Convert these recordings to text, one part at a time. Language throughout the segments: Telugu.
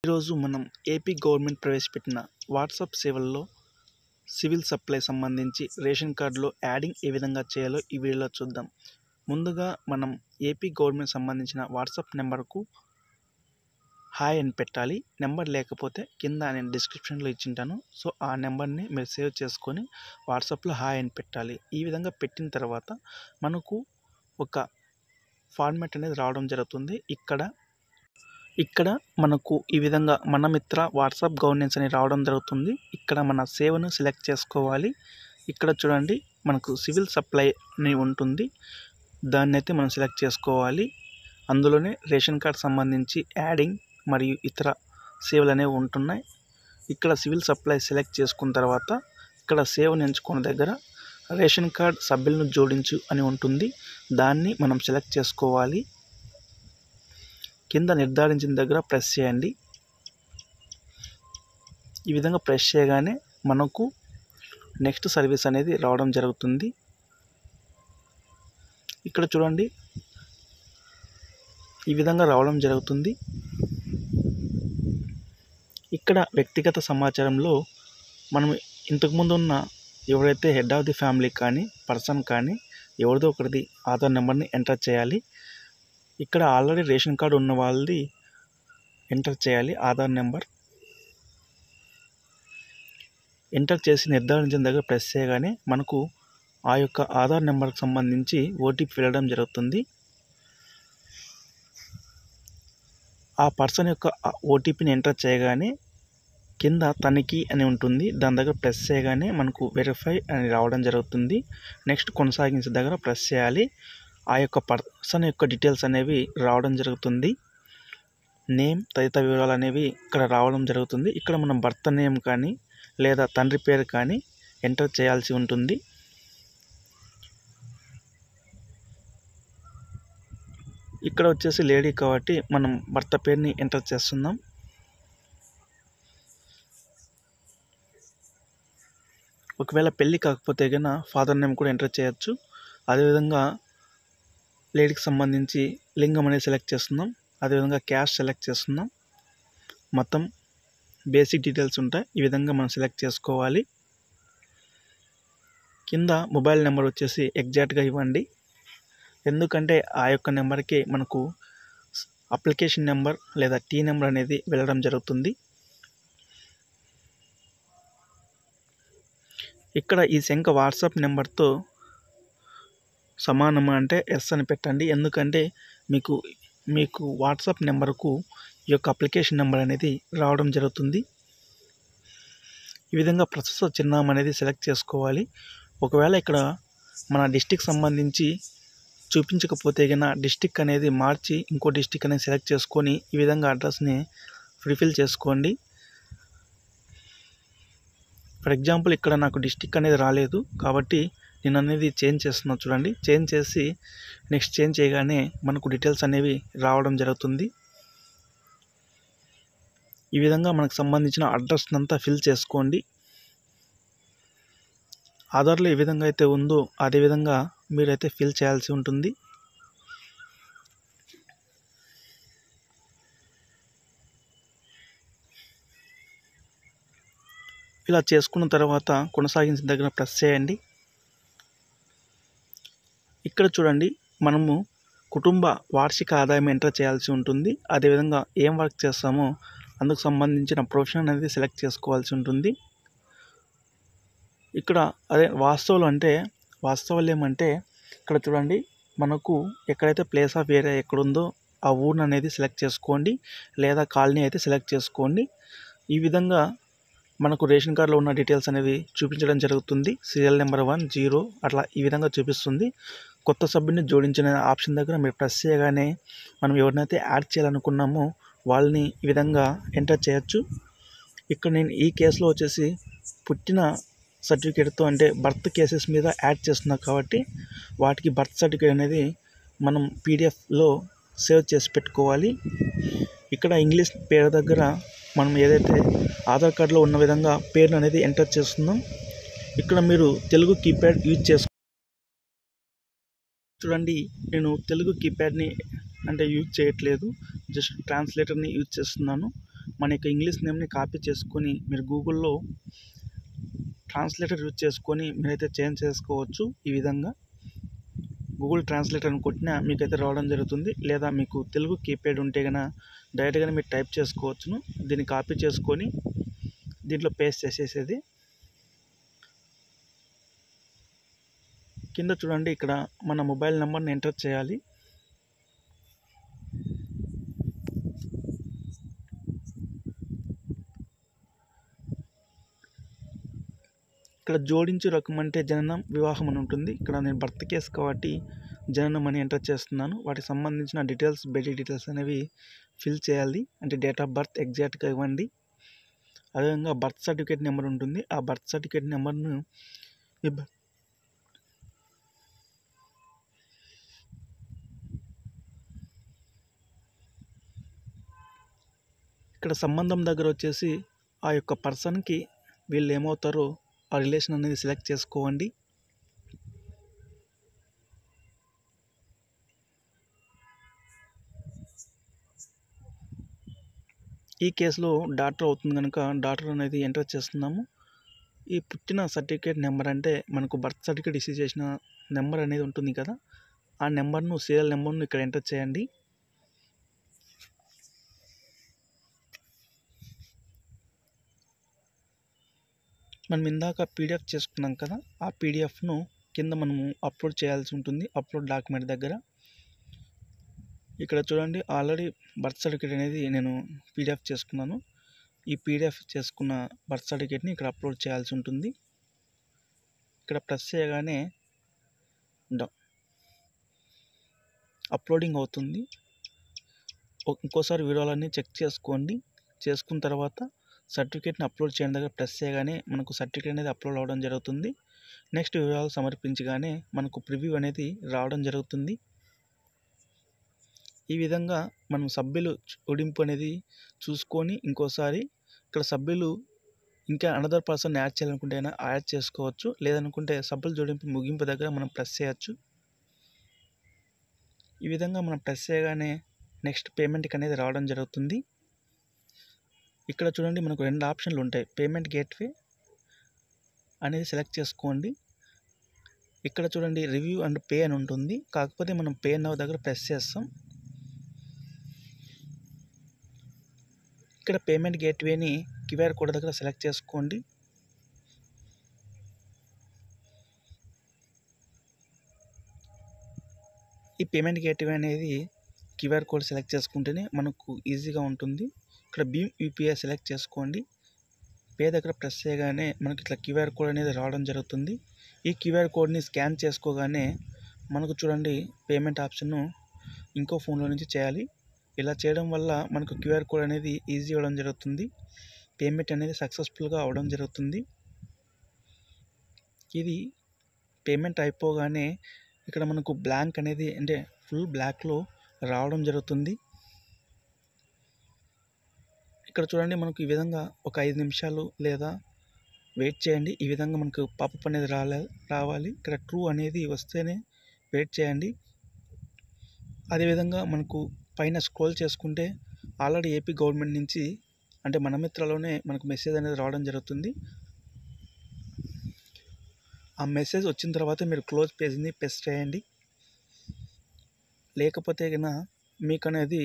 ఈరోజు మనం ఏపీ గవర్నమెంట్ ప్రవేశపెట్టిన వాట్సాప్ సేవల్లో సివిల్ సప్లై సంబంధించి రేషన్ కార్డులో యాడింగ్ ఏ విధంగా చేయాలో ఈ వీడియోలో చూద్దాం. ముందుగా మనం ఏపీ గవర్నమెంట్ సంబంధించిన వాట్సాప్ నెంబర్కు హాయ్ అని పెట్టాలి. నెంబర్ లేకపోతే కింద నేను డిస్క్రిప్షన్లో ఇచ్చింటాను. సో ఆ నెంబర్ని మీరు సేవ్ చేసుకొని వాట్సాప్లో హాయ్ అని పెట్టాలి. ఈ విధంగా పెట్టిన తర్వాత మనకు ఒక ఫార్మాట్ అనేది రావడం జరుగుతుంది. ఇక్కడ మనకు ఈ విధంగా మన మిత్ర వాట్సాప్ గవర్నెన్స్ అని రావడం జరుగుతుంది. ఇక్కడ మన సేవను సెలెక్ట్ చేసుకోవాలి. ఇక్కడ చూడండి మనకు సివిల్ సప్లై అని ఉంటుంది. దాన్ని అయితే మనం సెలెక్ట్ చేసుకోవాలి. అందులోనే రేషన్ కార్డ్ సంబంధించి యాడింగ్ మరియు ఇతర సేవలు అనేవి ఉంటున్నాయి. ఇక్కడ సివిల్ సప్లై సెలెక్ట్ చేసుకున్న తర్వాత ఇక్కడ సేవను ఎంచుకున్న దగ్గర రేషన్ కార్డ్ సభ్యులను జోడించు అని ఉంటుంది. దాన్ని మనం సెలెక్ట్ చేసుకోవాలి. కింద నిర్ధారించిన దగ్గర ప్రెస్ చేయండి. ఈ విధంగా ప్రెస్ చేయగానే మనకు నెక్స్ట్ సర్వీస్ అనేది రావడం జరుగుతుంది. ఇక్కడ చూడండి ఈ విధంగా రావడం జరుగుతుంది. ఇక్కడ వ్యక్తిగత సమాచారంలో మనం ఇంతకుముందు ఉన్న ఎవరైతే హెడ్ ఆఫ్ ది ఫ్యామిలీ కానీ పర్సన్ కానీ ఎవరిదో ఒకరిది ఆధార్ నెంబర్ని ఎంటర్ చేయాలి. ఇక్కడ ఆల్రెడీ రేషన్ కార్డు ఉన్న వాళ్ళది ఎంటర్ చేయాలి. ఆధార్ నెంబర్ ఎంటర్ చేసి నిర్ధారించిన దగ్గర ప్రెస్ చేయగానే మనకు ఆ యొక్క ఆధార్ నెంబర్కి సంబంధించి ఓటీపీ వెళ్ళడం జరుగుతుంది. ఆ పర్సన్ యొక్క ఓటీపీని ఎంటర్ చేయగానే కింద తనిఖీ అని ఉంటుంది. దాని దగ్గర ప్రెస్ చేయగానే మనకు వెరిఫై అని రావడం జరుగుతుంది. నెక్స్ట్ కొనసాగించే దగ్గర ప్రెస్ చేయాలి. ఆ యొక్క పర్సన్ యొక్క డీటెయిల్స్ అనేవి రావడం జరుగుతుంది. నేమ్ తదితర వివరాలు అనేవి ఇక్కడ రావడం జరుగుతుంది. ఇక్కడ మనం భర్త నేమ్ కానీ లేదా తండ్రి పేరు కానీ ఎంటర్ చేయాల్సి ఉంటుంది. ఇక్కడ వచ్చేసి లేడీ కాబట్టి మనం భర్త పేరుని ఎంటర్ చేస్తున్నాం. ఒకవేళ పెళ్ళి కాకపోతే కన్నా ఫాదర్ నేమ్ కూడా ఎంటర్ చేయొచ్చు. అదేవిధంగా లేడీకి సంబంధించి లింగం అనేది సెలెక్ట్ చేస్తున్నాం. అదేవిధంగా క్యాస్ట్ సెలెక్ట్ చేస్తున్నాం. మొత్తం బేసిక్ డీటెయిల్స్ ఉంటాయి. ఈ విధంగా మనం సెలెక్ట్ చేసుకోవాలి. కింద మొబైల్ నెంబర్ వచ్చేసి ఎగ్జాక్ట్గా ఇవ్వండి. ఎందుకంటే ఆ యొక్క నెంబర్కి మనకు అప్లికేషన్ నెంబర్ లేదా టీ నెంబర్ అనేది వెళ్ళడం జరుగుతుంది. ఇక్కడ ఈ సంఖ్య వాట్సాప్ నెంబర్తో సమానం అంటే ఎస్ అని పెట్టండి. ఎందుకంటే మీకు వాట్సాప్ నెంబర్కు ఈ యొక్క అప్లికేషన్ నెంబర్ అనేది రావడం జరుగుతుంది. ఈ విధంగా ప్రస్తుత చిరునామా అనేది సెలెక్ట్ చేసుకోవాలి. ఒకవేళ ఇక్కడ మన డిస్టిక్ సంబంధించి చూపించకపోతే కన్నా డిస్టిక్ అనేది మార్చి ఇంకో డిస్టిక్ అనేది సెలెక్ట్ చేసుకొని ఈ విధంగా అడ్రస్ని ఫుల్ఫిల్ చేసుకోండి. ఫర్ ఎగ్జాంపుల్ ఇక్కడ నాకు డిస్టిక్ అనేది రాలేదు కాబట్టి నేను అనేది చేంజ్ చేస్తున్నాను. చూడండి చేంజ్ చేసి నెక్స్ట్ చేంజ్ చేయగానే మనకు డీటెయిల్స్ అనేవి రావడం జరుగుతుంది. ఈ విధంగా మనకు సంబంధించిన అడ్రస్ అంతా ఫిల్ చేసుకోండి. ఆధార్లో ఏ విధంగా అయితే ఉందో అదే విధంగా మీరైతే ఫిల్ చేయాల్సి ఉంటుంది. ఇలా చేసుకున్న తర్వాత కొనసాగించిన దగ్గర ప్రెస్ చేయండి. ఇక్కడ చూడండి మనము కుటుంబ వార్షిక ఆదాయం ఎంటర్ చేయాల్సి ఉంటుంది. అదేవిధంగా ఏం వర్క్ చేస్తామో అందుకు సంబంధించిన ప్రొఫెషన్ అనేది సెలెక్ట్ చేసుకోవాల్సి ఉంటుంది. ఇక్కడ అదే వాస్తవాలు ఏమంటే ఇక్కడ చూడండి మనకు ఎక్కడైతే ప్లేస్ ఆఫ్ ఏరియా ఎక్కడుందో ఆ ఊరిని అనేది సెలెక్ట్ చేసుకోండి లేదా కాలనీ అయితే సెలెక్ట్ చేసుకోండి. ఈ విధంగా మనకు రేషన్ కార్డులో ఉన్న డీటెయిల్స్ అనేవి చూపించడం జరుగుతుంది. సీరియల్ నెంబర్ 1, 0 అట్లా ఈ విధంగా చూపిస్తుంది. కొత్త సభ్యుని జోడించిన ఆప్షన్ దగ్గర మీరు ప్రెస్ చేయగానే మనం ఎవరినైతే యాడ్ చేయాలనుకున్నామో వాళ్ళని ఈ విధంగా ఎంటర్ చేయొచ్చు. ఇక్కడ నేను ఈ కేసులో వచ్చేసి పుట్టిన సర్టిఫికేట్తో అంటే బర్త్ కేసెస్ మీద యాడ్ చేస్తున్నాం కాబట్టి వాటికి బర్త్ సర్టిఫికేట్ అనేది మనం పీడిఎఫ్లో సేవ్ చేసి పెట్టుకోవాలి. ఇక్కడ ఇంగ్లీష్ పేరు దగ్గర మనం ఏదైతే ఆధార్ కార్డులో ఉన్న విధంగా పేరు అనేది ఎంటర్ చేస్తున్నాం. ఇక్కడ మీరు తెలుగు కీప్యాడ్ యూజ్ చూడండి నేను తెలుగు కీప్యాడ్ని యూజ్ చేయట్లేదు, జస్ట్ ట్రాన్స్లేటర్ని యూజ్ చేస్తున్నాను. మన యొక్క ఇంగ్లీష్ నేమ్ని కాపీ చేసుకొని మీరు గూగుల్లో ట్రాన్స్లేటర్ యూజ్ చేసుకొని మీరైతే చేంజ్ చేసుకోవచ్చు. ఈ విధంగా గూగుల్ ట్రాన్స్లేటర్ అని కొట్టినా మీకైతే రావడం జరుగుతుంది. లేదా మీకు తెలుగు కీప్యాడ్ ఉంటే కనుక డైరెక్ట్గా మీరు టైప్ చేసుకోవచ్చును. దీన్ని కాపీ చేసుకొని దీంట్లో పేస్ట్ చేసేసేది. కింద చూడండి, ఇక్కడ మన మొబైల్ నెంబర్ని ఎంటర్ చేయాలి. ఇక్కడ జోడించు రకం అంటే జననం, వివాహం అని ఉంటుంది. ఇక్కడ నేను బర్త్ కేస్ కాబట్టి జననం అని ఎంటర్ చేస్తున్నాను. వాటికి సంబంధించిన డీటెయిల్స్, బేటీ డీటెయిల్స్ అనేవి ఫిల్ చేయాలి. అంటే డేట్ ఆఫ్ బర్త్ ఎగ్జాక్ట్గా ఇవ్వండి. అదేవిధంగా బర్త్ సర్టిఫికేట్ నెంబర్ ఉంటుంది. ఆ బర్త్ సర్టిఫికేట్ నెంబర్ను ఇక్కడ సంబంధం దగ్గర వచ్చేసి ఆ యొక్క పర్సన్కి వీళ్ళు ఏమవుతారో ఆ రిలేషన్ అనేది సెలెక్ట్ చేసుకోండి. ఈ కేసులో డాటర్ అవుతుంది కనుక డాటర్ అనేది ఎంటర్ చేస్తున్నాము. ఈ పుట్టిన సర్టిఫికేట్ నెంబర్ అంటే మనకు బర్త్ సర్టిఫికేట్ ఇష్యూ చేసిన నెంబర్ అనేది ఉంటుంది కదా, ఆ నెంబర్ను, సీరియల్ నెంబర్ను ఇక్కడ ఎంటర్ చేయండి. మనం ఇందాక పీడిఎఫ్ చేసుకున్నాం కదా, ఆ పీడిఎఫ్ను కింద మనము అప్లోడ్ చేయాల్సి ఉంటుంది. అప్లోడ్ డాక్యుమెంట్ దగ్గర ఇక్కడ చూడండి, ఆల్రెడీ బర్త్ సర్టిఫికేట్ అనేది నేను పీడిఎఫ్ చేసుకున్నాను. ఈ పీడిఎఫ్ చేసుకున్న బర్త్ సర్టిఫికేట్ని ఇక్కడ అప్లోడ్ చేయాల్సి ఉంటుంది. ఇక్కడ ప్రెస్ చేయగానే అప్లోడింగ్ అవుతుంది. ఇంకోసారి వివరాలన్నీ చెక్ చేసుకోండి. చేసుకున్న తర్వాత సర్టిఫికేట్ని అప్లోడ్ చేయడం దగ్గర ప్రెస్ చేయగానే మనకు సర్టిఫికేట్ అనేది అప్లోడ్ అవ్వడం జరుగుతుంది. నెక్స్ట్ వివరాలు సమర్పించగానే మనకు ప్రివ్యూ అనేది రావడం జరుగుతుంది. ఈ విధంగా మనం సభ్యులు జోడింపు అనేది చూసుకొని ఇంకోసారి ఇక్కడ సభ్యులు ఇంకా అనదర్ పర్సన్ యాడ్ చేయాలనుకుంటే యాడ్ చేసుకోవచ్చు. లేదనుకుంటే సభ్యుల జోడింపు ముగింపు దగ్గర మనం ప్రెస్ చేయొచ్చు. ఈ విధంగా మనం ప్రెస్ చేయగానే నెక్స్ట్ పేమెంట్కి అనేది రావడం జరుగుతుంది. ఇక్కడ చూడండి, మనకు 2 ఆప్షన్లు ఉంటాయి. పేమెంట్ గేట్వే అనేది సెలెక్ట్ చేసుకోండి. ఇక్కడ చూడండి, రివ్యూ అండ్ పే అని ఉంటుంది. కాకపోతే మనం పే నౌ దగ్గర ప్రెస్ చేస్తాం. ఇక్కడ పేమెంట్ గేట్వేని క్యూఆర్ కోడ్ దగ్గర సెలెక్ట్ చేసుకోండి. ఈ పేమెంట్ గేట్వే అనేది క్యూఆర్ కోడ్ సెలెక్ట్ చేసుకుంటేనే మనకు ఈజీగా ఉంటుంది. ఇక్కడ భీమ్ యూపీఐ సెలెక్ట్ చేసుకోండి. పే దగ్గర ప్రెస్ చేయగానే మనకి ఇట్లా క్యూఆర్ కోడ్ అనేది రావడం జరుగుతుంది. ఈ క్యూఆర్ కోడ్ని స్కాన్ చేసుకోగానే మనకు చూడండి, పేమెంట్ ఆప్షన్ను ఇంకో ఫోన్లో నుంచి చేయాలి. ఇలా చేయడం వల్ల మనకు క్యూఆర్ కోడ్ అనేది ఈజీ అవ్వడం జరుగుతుంది. పేమెంట్ అనేది సక్సెస్ఫుల్గా అవ్వడం జరుగుతుంది. ఇది పేమెంట్ అయిపోగానే ఇక్కడ మనకు బ్లాంక్ అనేది, అంటే ఫుల్ బ్లాక్లో రావడం జరుగుతుంది. ఇక్కడ చూడండి, మనకు ఈ విధంగా ఒక 5 నిమిషాలు లేదా వెయిట్ చేయండి. ఈ విధంగా మనకు పాపప్ అనేది రావాలి. ఇక్కడ ట్రూ అనేది వస్తేనే వెయిట్ చేయండి. అదేవిధంగా మనకు పైన స్క్రోల్ చేసుకుంటే ఆల్రెడీ ఏపీ గవర్నమెంట్ నుంచి, అంటే మన మిత్రలోనే మనకు మెసేజ్ అనేది రావడం జరుగుతుంది. ఆ మెసేజ్ వచ్చిన తర్వాత మీరు క్లోజ్ పేజ్ని ప్రెస్ చేయండి. లేకపోతే కన్నా మీకు అనేది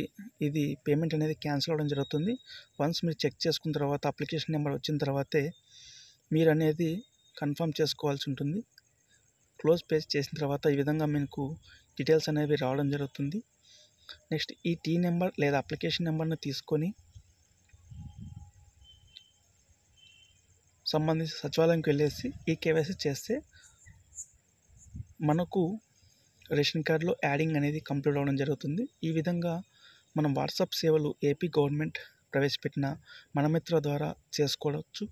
ఇది పేమెంట్ అనేది క్యాన్సిల్ అవ్వడం జరుగుతుంది. వన్స్ మీరు చెక్ చేసుకున్న తర్వాత అప్లికేషన్ నెంబర్ వచ్చిన తర్వాతే మీరు అనేది కన్ఫర్మ్ చేసుకోవాల్సి ఉంటుంది. క్లోజ్ పేజ్ చేసిన తర్వాత ఈ విధంగా మీకు డీటెయిల్స్ అనేవి రావడం జరుగుతుంది. నెక్స్ట్ ఈ టీ నెంబర్ లేదా అప్లికేషన్ నెంబర్ని తీసుకొని సంబంధించి సచివాలయంకి వెళ్ళేసి ఈ కేవైసీ చేస్తే మనకు రేషన్ కార్డులో యాడింగ్ అనేది కంప్లీట్ అవ్వడం జరుగుతుంది. ఈ విధంగా మనం వాట్సాప్ సేవలు ఏపీ గవర్నమెంట్ ప్రవేశపెట్టిన మన మిత్ర ద్వారా చేసుకోవచ్చు.